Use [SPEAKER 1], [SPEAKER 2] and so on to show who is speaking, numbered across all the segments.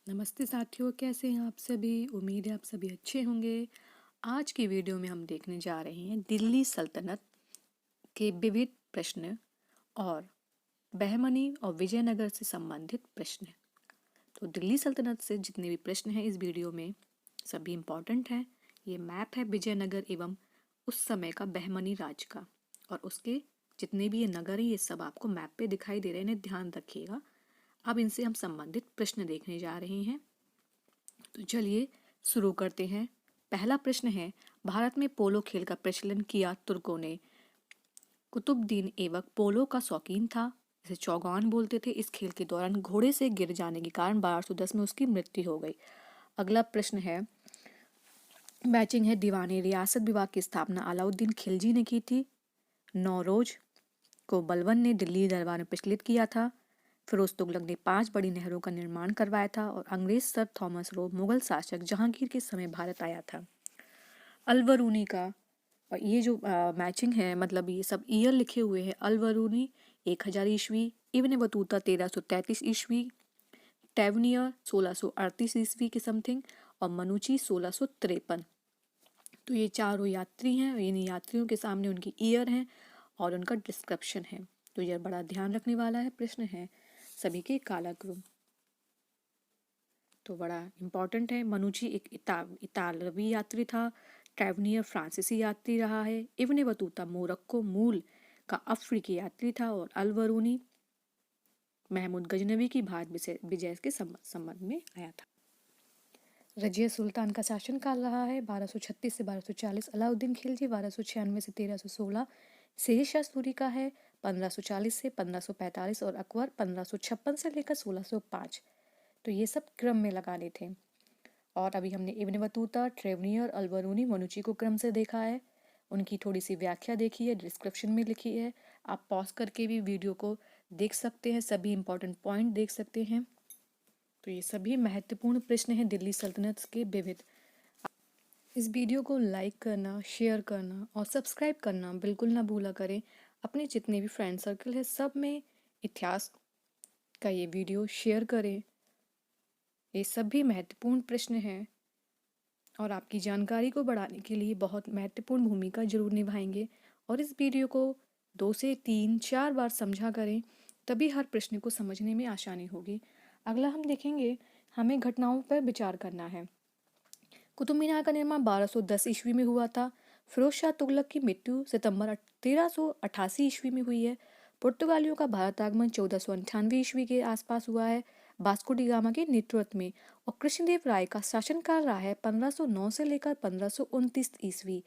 [SPEAKER 1] नमस्ते साथियों, कैसे हैं आप सभी। उम्मीद है आप सभी अच्छे होंगे। आज की वीडियो में हम देखने जा रहे हैं दिल्ली सल्तनत के विविध प्रश्न और बहमनी और विजयनगर से संबंधित प्रश्न। तो दिल्ली सल्तनत से जितने भी प्रश्न हैं इस वीडियो में सभी इम्पोर्टेंट हैं। ये मैप है विजयनगर एवं उस समय का बहमनी राज्य का, और उसके जितने भी ये नगर हैं ये सब आपको मैप पे दिखाई दे रहे हैं, इन्हें ध्यान रखिएगा। अब इनसे हम संबंधित प्रश्न देखने जा रहे हैं। तो चलिए शुरू करते हैं। पहला प्रश्न है, भारत में पोलो खेल का प्रचलन किया तुर्कों ने। कुतुबुद्दीन ऐबक पोलो का शौकीन था, जिसे चौगान बोलते थे। इस खेल के दौरान घोड़े से गिर जाने के कारण 1210 में उसकी मृत्यु हो गई। अगला प्रश्न है, मैचिंग है, दीवाने रियासत विभाग की स्थापना अलाउद्दीन खिलजी ने की थी। नौरोज को बलबन ने दिल्ली दरबार में प्रचलित किया था। फिरोज तुगलक ने 5 बड़ी नहरों का निर्माण करवाया था। और अंग्रेज सर थॉमस रो मुगल शासक जहांगीर के समय भारत आया था। अलवरूनी का, और ये जो मैचिंग है, मतलब ये सब ईयर लिखे हुए हैं। अलवरूनी 1000 ईस्वी, इब्न बतूता 1333 ईस्वी, टेवनियर 1638 ईस्वी के समथिंग, और मनुची 1653। तो ये चारों यात्री हैं। इन यात्रियों के सामने उनकी ईयर हैं और उनका डिस्क्रिप्शन है। तो यह बड़ा ध्यान रखने वाला है प्रश्न है। सभी के कालाक्रम तो बड़ा इम्पोर्टेंट है। मनुची एक इतालवी यात्री था। ट्रैवनियर फ्रांसीसी यात्री रहा है। इब्न बतूता मोरक्को मूल का अफ्रीकी यात्री था। और अलवरूनी महमूद गजनवी की भारत विजय के संबंध में आया था। रजिया सुल्तान का शासनकाल रहा है 1236 से 1240। अलाउद्दीन खिलजी 1296 से 1316। शेरशाह सूरी का है 1540 से 1545। और अकबर 1556 से लेकर 1605। तो ये सब क्रम में लगाने थे। और अभी हमने इब्न बतूता, ट्रेवनियर, अलबरूनी, मनुची को क्रम से देखा है। उनकी थोड़ी सी व्याख्या देखी है, डिस्क्रिप्शन में लिखी है। आप पॉज करके भी वीडियो को देख सकते हैं, सभी इंपॉर्टेंट पॉइंट देख सकते हैं। तो ये सभी महत्वपूर्ण प्रश्न हैं दिल्ली सल्तनत के विविध। इस वीडियो को लाइक करना, शेयर करना और सब्सक्राइब करना बिल्कुल ना भूला करें। अपने जितने भी फ्रेंड सर्कल है सब में इतिहास का ये वीडियो शेयर करें। ये सभी महत्वपूर्ण प्रश्न हैं और आपकी जानकारी को बढ़ाने के लिए बहुत महत्वपूर्ण भूमिका जरूर निभाएंगे। और इस वीडियो को 2 से 3 4 बार समझा करें, तभी हर प्रश्न को समझने में आसानी होगी। अगला हम देखेंगे, हमें घटनाओं पर विचार करना है। कुतुब मीनार का निर्माण 1210 ईस्वी में हुआ था। फिरोज शाह तुगलक की मृत्यु सितंबर 1388 ईस्वी में हुई है। पुर्तगालियों का भारत आगमन 1498 ईस्वी के आसपास हुआ है, वास्को डी गामा के नेतृत्व में। और कृष्णदेव राय का शासनकाल रहा है 1509 से लेकर 1529 ईस्वी।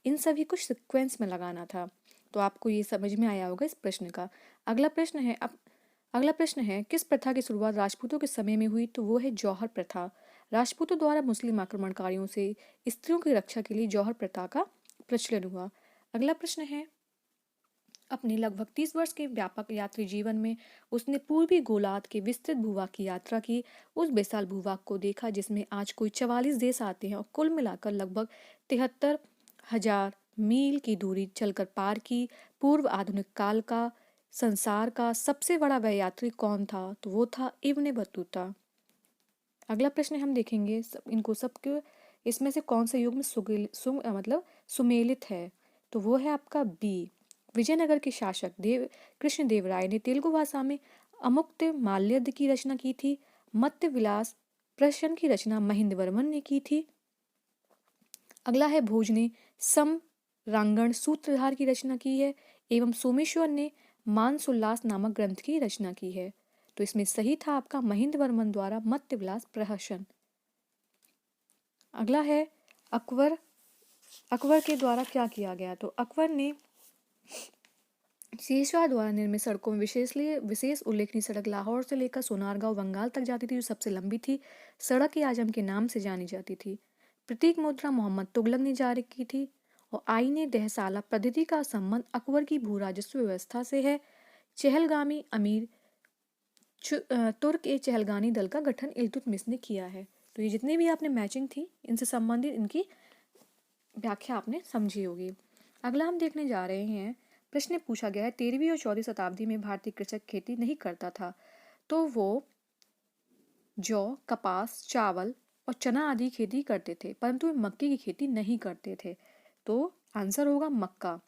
[SPEAKER 1] इन सभी कुछ सिक्वेंस में लगाना था। तो आपको ये समझ में आया होगा इस प्रश्न का। अगला प्रश्न है, किस प्रथा की शुरुआत राजपूतों के समय में हुई। तो वो है जौहर प्रथा। राजपूतों द्वारा मुस्लिम आक्रमणकारियों से स्त्रियों की रक्षा के लिए जौहर प्रथा का प्रचलन हुआ। अगला प्रश्न है, अपने लगभग 30 वर्ष के व्यापक यात्री जीवन में उसने पूर्वी गोलार्ध के विस्तृत भूभाग की यात्रा की। उस विशाल भूभाग को देखा जिसमें आज कोई 44 देश आते हैं, और कुल मिलाकर लगभग 73,000 मील की दूरी चलकर पार की। पूर्व आधुनिक काल का संसार का सबसे बड़ा वह यात्री कौन था। तो वो था इब्न बतूता। अगला प्रश्न हम देखेंगे, इनको सबके इसमें से कौन से युग में मतलब सुमेलित है। तो वो है आपका बी। विजयनगर के शासक कृष्णदेव राय ने तेलुगु भाषा में अमुक्त माल्यद की रचना की थी। मत्स्य विलास प्रश्न की रचना महेंद्र वर्मन ने की थी। अगला है, भोज ने समरांगण सूत्रधार की रचना की है, एवं सोमेश्वर ने मानसोल्लास नामक ग्रंथ की रचना की है। तो इसमें सही था आपका महेंद्र वर्मन द्वारा मत्स्य विलास प्रहसन। अगला है, अकबर के द्वारा क्या किया गया। तो अकबर ने शेरशाह द्वारा निर्मित सड़कों में विशेष उल्लेखनीय सड़क लाहौर से लेकर सोनारगांव बंगाल तक जाती थी, जो सबसे लंबी थी। सड़क आजम के नाम से जानी जाती थी। प्रतीक मुद्रा मोहम्मद तुगलक ने जारी की थी। और आईने दहसाला पद्धति का संबंध अकबर की भू राजस्व व्यवस्था से है। चहलगामी अमीर तुर्क ए चहलगानी दल का गठन इल्तुतमिश ने किया है। तो ये जितनी भी आपने मैचिंग थी इनसे संबंधित इनकी व्याख्या आपने समझी होगी। अगला हम देखने जा रहे हैं, प्रश्न पूछा गया है 13वीं और 14वीं शताब्दी में भारतीय कृषक खेती नहीं करता था। तो वो जौ, कपास, चावल और चना आदि खेती करते थे, परंतु वे मक्के की खेती नहीं करते थे। तो आंसर होगा मक्का।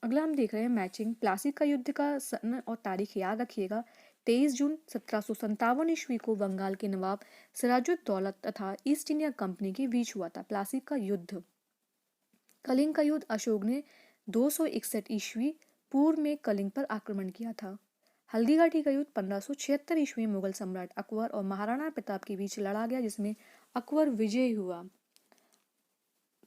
[SPEAKER 1] अगला हम देख रहे हैं मैचिंग। प्लासी का युद्ध का सन और तारीख याद रखिएगा। 23 जून 1757 को बंगाल के नवाब सिराजुद्दौला तथा ईस्ट इंडिया कंपनी के बीच हुआ था प्लासी का युद्ध। कलिंग का युद्ध अशोक ने 261 पूर्व में कलिंग पर आक्रमण किया था। हल्दीघाटी का युद्ध 1576 में मुगल सम्राट अकबर और महाराणा प्रताप के बीच लड़ा गया, जिसमें अकबर विजयी हुआ।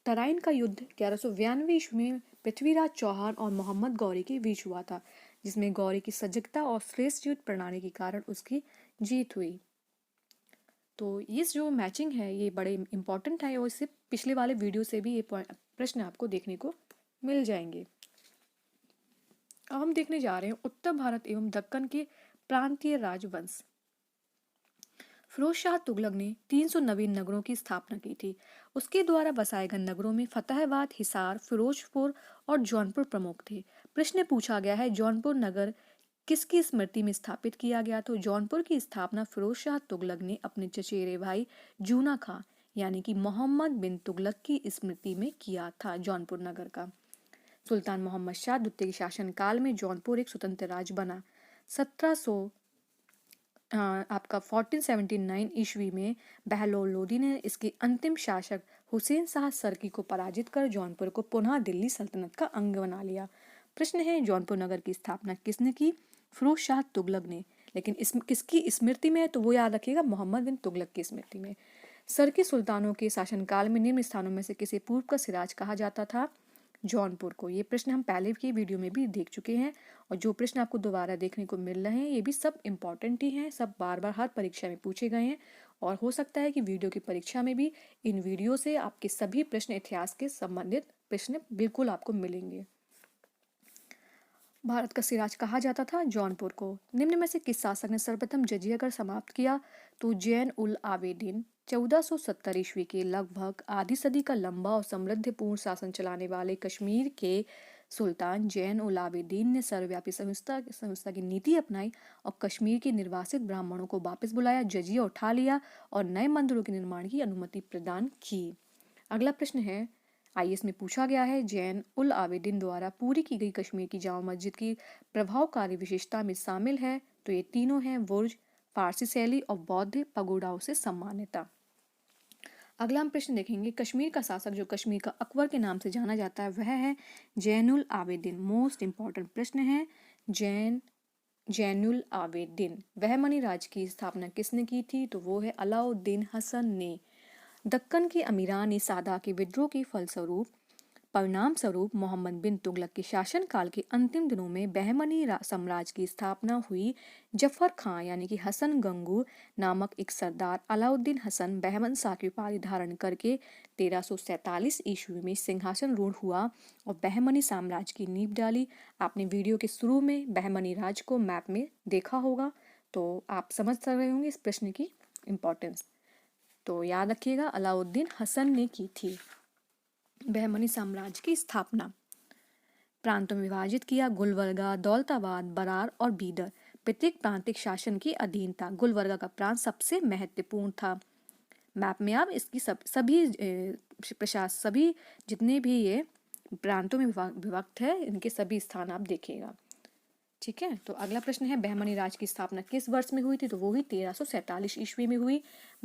[SPEAKER 1] तराइन का युद्ध 1192 में पृथ्वीराज चौहान और मोहम्मद गौरी के बीच हुआ था, जिसमें गौरी की सजगता और श्रेष्ठ युद्ध प्रणाली के कारण उसकी जीत हुई। तो ये जो मैचिंग है ये बड़े इंपॉर्टेंट है और इससे पिछले वाले वीडियो से भी ये प्रश्न आपको देखने को मिल जाएंगे। अब हम देखने जा रहे हैं उत्तर भारत एवं दक्कन के प्रांतीय राजवंश। फिरोज शाह तुगलक ने 300 नवीन नगरों की स्थापना की थी। उसके द्वारा बसाए गए नगरों में फतेहाबाद, हिसार, फिरोजपुर और जौनपुर प्रमुख थे। प्रश्न पूछा गया है जौनपुर नगर किसकी स्मृति में स्थापित किया गया? तो जौनपुर की स्थापना फिरोज शाह तुगलक ने अपने चचेरे भाई जूना खां यानी कि मोहम्मद बिन तुगलक की स्मृति में किया था जौनपुर नगर का। सुल्तान मोहम्मद शाह द्वितीय के शासनकाल में जौनपुर एक स्वतंत्र राज्य बना। 1479 ईस्वी में बहलोल लोदी ने इसके अंतिम शासक हुसैन शाह सरकी को पराजित कर जौनपुर को पुनः दिल्ली सल्तनत का अंग बना लिया। प्रश्न है जौनपुर नगर की स्थापना किसने की? फिरोज शाह तुगलक ने। लेकिन किसकी स्मृति में है? तो वो याद रखिएगा मोहम्मद बिन तुगलक की स्मृति में। सरकी सुल्तानों के शासनकाल में निम्न स्थानों में से किसे पूर्व का सिराज कहा जाता था? जौनपुर को। ये प्रश्न हम पहले की वीडियो में भी देख चुके हैं और जो प्रश्न आपको दोबारा देखने को मिल रहे हैं ये भी सब इम्पॉर्टेंट ही हैं, सब बार बार हर परीक्षा में पूछे गए हैं और हो सकता है कि वीडियो की परीक्षा में भी इन वीडियो से आपके सभी प्रश्न इतिहास के संबंधित प्रश्न बिल्कुल आपको मिलेंगे। भारत का सिराज कहा जाता था जौनपुर को। निम्न में से किस शासक ने सर्वप्रथम जजिया कर समाप्त किया? तो जैन उल आवेदीन। 1470 ईस्वी के लगभग आधी सदी का लंबा और समृद्धिपूर्ण शासन चलाने वाले कश्मीर के सुल्तान जैन उल आवेदीन ने सर्वव्यापी समस्या की नीति अपनाई और कश्मीर के निर्वासित ब्राह्मणों को वापस बुलाया, जजिया उठा लिया और नए मंदिरों के निर्माण की अनुमति प्रदान की। अगला प्रश्न है आईएएस में पूछा गया है जैन उल आवेदीन द्वारा पूरी की गई कश्मीर की जामा मस्जिद की प्रभावकारी विशेषता में शामिल है? तो ये तीनों हैं बुर्ज, फारसी शैली और बौद्ध पगोडाओं से सम्मानिता। अगला हम प्रश्न देखेंगे कश्मीर का शासक जो कश्मीर का अकबर के नाम से जाना जाता है वह है जैनुल आवेदीन। मोस्ट इंपॉर्टेंट प्रश्न है जैनुल आवेदीन। बहमनी राज्य की स्थापना किसने की थी? तो वो है अलाउद्दीन हसन ने। दक्कन के अमीरान सादा के विद्रोह के परिणाम स्वरूप मोहम्मद बिन तुगलक के शासनकाल के अंतिम दिनों में बहमनी साम्राज्य की स्थापना हुई। जफर खां यानी कि हसन गंगू नामक एक सरदार अलाउद्दीन हसन बहमन शाह की उपाधि धारण करके 1347 ईस्वी में सिंहासन रूढ़ हुआ और बहमनी साम्राज्य की नींव डाली। आपने वीडियो के शुरू में बहमनी राज्य को मैप में देखा होगा तो आप समझ रहे होंगे इस प्रश्न की इम्पोर्टेंस। तो याद रखिएगा अलाउद्दीन हसन ने की थी। बहमनी साम्राज्य की स्थापना। प्रांतों में विभाजित किया। गुलबर्गा, दौलताबाद, बरार और बीदर प्रत्येक प्रांतिक शासन के अधीन था। गुलबर्गा का प्रांत सबसे महत्वपूर्ण था। मैप में आप इसकी सभी जितने भी ये प्रांतों में विभक्त है इनके सभी स्थान आप देखिएगा। ठीक है, तो अगला प्रश्न है बहमनी राज्य की स्थापना किस वर्ष में हुई थी? तो वो हुई 1347 ईस्वी में हुई।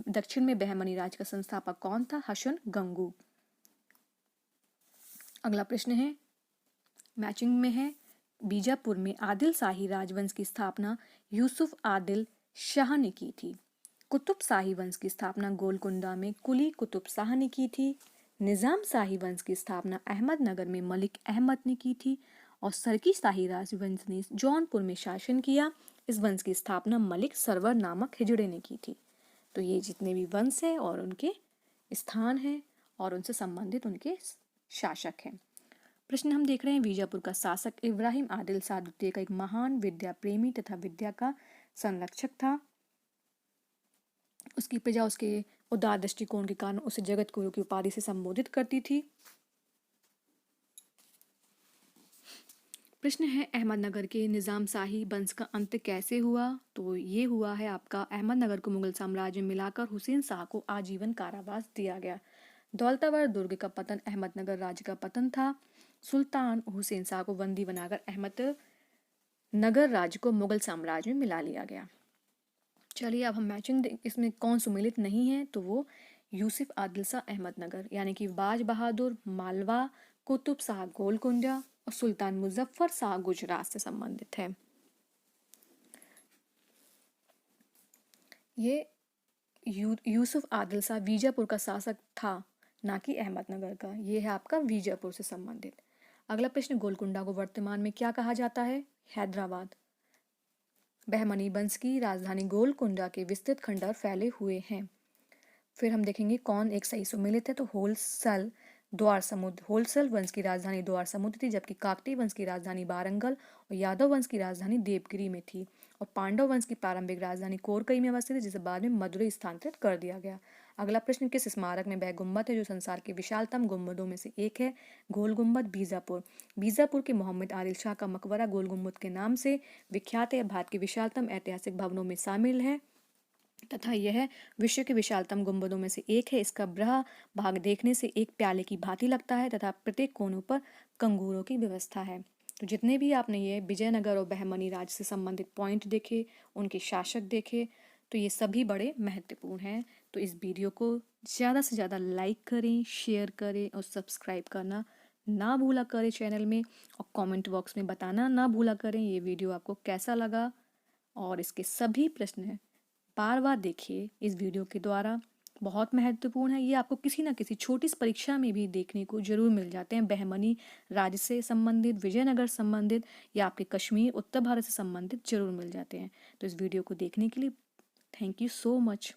[SPEAKER 1] दक्षिण में बहमनी राज्य का संस्थापक कौन था? हसन गंगू। अगला प्रश्न है मैचिंग में है बीजापुर में आदिल शाही राजवंश की स्थापना यूसुफ आदिल शाह ने की थी। कुतुब शाही वंश की स्थापना गोलकुंडा में कुली कुतुब शाह ने की थी। निजाम शाही वंश की स्थापना अहमदनगर में मलिक अहमद ने की थी और सरकी शाही राजवंश ने जौनपुर में शासन किया। इस वंश की स्थापना मलिक सरवर नामक हिजड़े ने की थी। तो ये जितने भी वंश हैं और उनके स्थान हैं और उनसे संबंधित उनके शासक हैं। प्रश्न हम देख रहे हैं बीजापुर का शासक इब्राहिम आदिल शाह द्वितीय का एक महान विद्या प्रेमी तथा विद्या का संरक्षक था। उसकी प्रजा उसके उदार दृष्टिकोण के कारण उसे जगत गुरु की उपाधि से संबोधित करती थी। प्रश्न है अहमदनगर के निज़ाम शाही वंश का अंत कैसे हुआ? तो ये हुआ है आपका, अहमदनगर को मुगल साम्राज्य में मिलाकर हुसैन शाह को आजीवन कारावास दिया गया। दौलताबाद दुर्ग का पतन अहमदनगर राज्य का पतन था। सुल्तान हुसैन शाह को बंदी बनाकर अहमदनगर राज्य को मुगल साम्राज्य में मिला लिया गया। चलिए अब हम मैचिंग इसमें कौन सुमेलित नहीं है, तो वो यूसुफ आदिल शाह अहमदनगर, यानी कि बाज बहादुर मालवा, कुतुब शाह गोलकुंडा और सुल्तान मुजफ्फर शाह गुजरात से संबंधित है। ये यूसुफ आदिल शाह बीजापुर का शासक था, ना कि अहमदनगर का। ये है आपका बीजापुर से संबंधित। अगला प्रश्न, गोलकुंडा को वर्तमान में क्या कहा जाता है? हैदराबाद। बहमनी वंश की राजधानी गोलकुंडा के विस्तृत खंडहर फैले हुए हैं। फिर हम देखेंगे कौन एक सही सुमेलित है, तो होलसल द्वार समुद्र। होलसल वंश की राजधानी द्वार समुद्र थी, जबकि काकतीय वंश की राजधानी वारंगल और यादव वंश की राजधानी देवगिरी में थी। और पांडव वंश की प्रारंभिक राजधानी कोरकई में अवस्थित है, जिसे बाद में मदुरई स्थानांतरित कर दिया गया। अगला प्रश्न, किस स्मारक में वह गुम्बद है जो संसार के विशालतम गुम्बदों में से एक है? गोल गुम्बद, बीजापुर। बीजापुर के मोहम्मद आदिल शाह का मकबरा गोल गुम्बद के नाम से विख्यात है। भारत के विशालतम ऐतिहासिक भवनों में शामिल है तथा यह विश्व के विशालतम गुंबदों में से एक है। इसका बृह भाग देखने से एक प्याले की भांति लगता है तथा प्रत्येक कोनों पर कंगूरों की व्यवस्था है। तो जितने भी आपने ये विजयनगर और बहमनी राज्य से संबंधित पॉइंट देखे, उनके शासक देखे, तो ये सभी बड़े महत्वपूर्ण हैं। तो इस वीडियो को ज़्यादा से ज़्यादा लाइक करें, शेयर करें और सब्सक्राइब करना ना भूला करें चैनल में, और कमेंट बॉक्स में बताना ना भूला करें ये वीडियो आपको कैसा लगा। और इसके सभी प्रश्न बार बार देखिए इस वीडियो के द्वारा, बहुत महत्वपूर्ण है। ये आपको किसी ना किसी छोटी सी परीक्षा में भी देखने को जरूर मिल जाते हैं। बहमनी राज्य से संबंधित, विजयनगर संबंधित, या आपके कश्मीर उत्तर भारत से संबंधित जरूर मिल जाते हैं। तो इस वीडियो को देखने के लिए थैंक यू सो मच।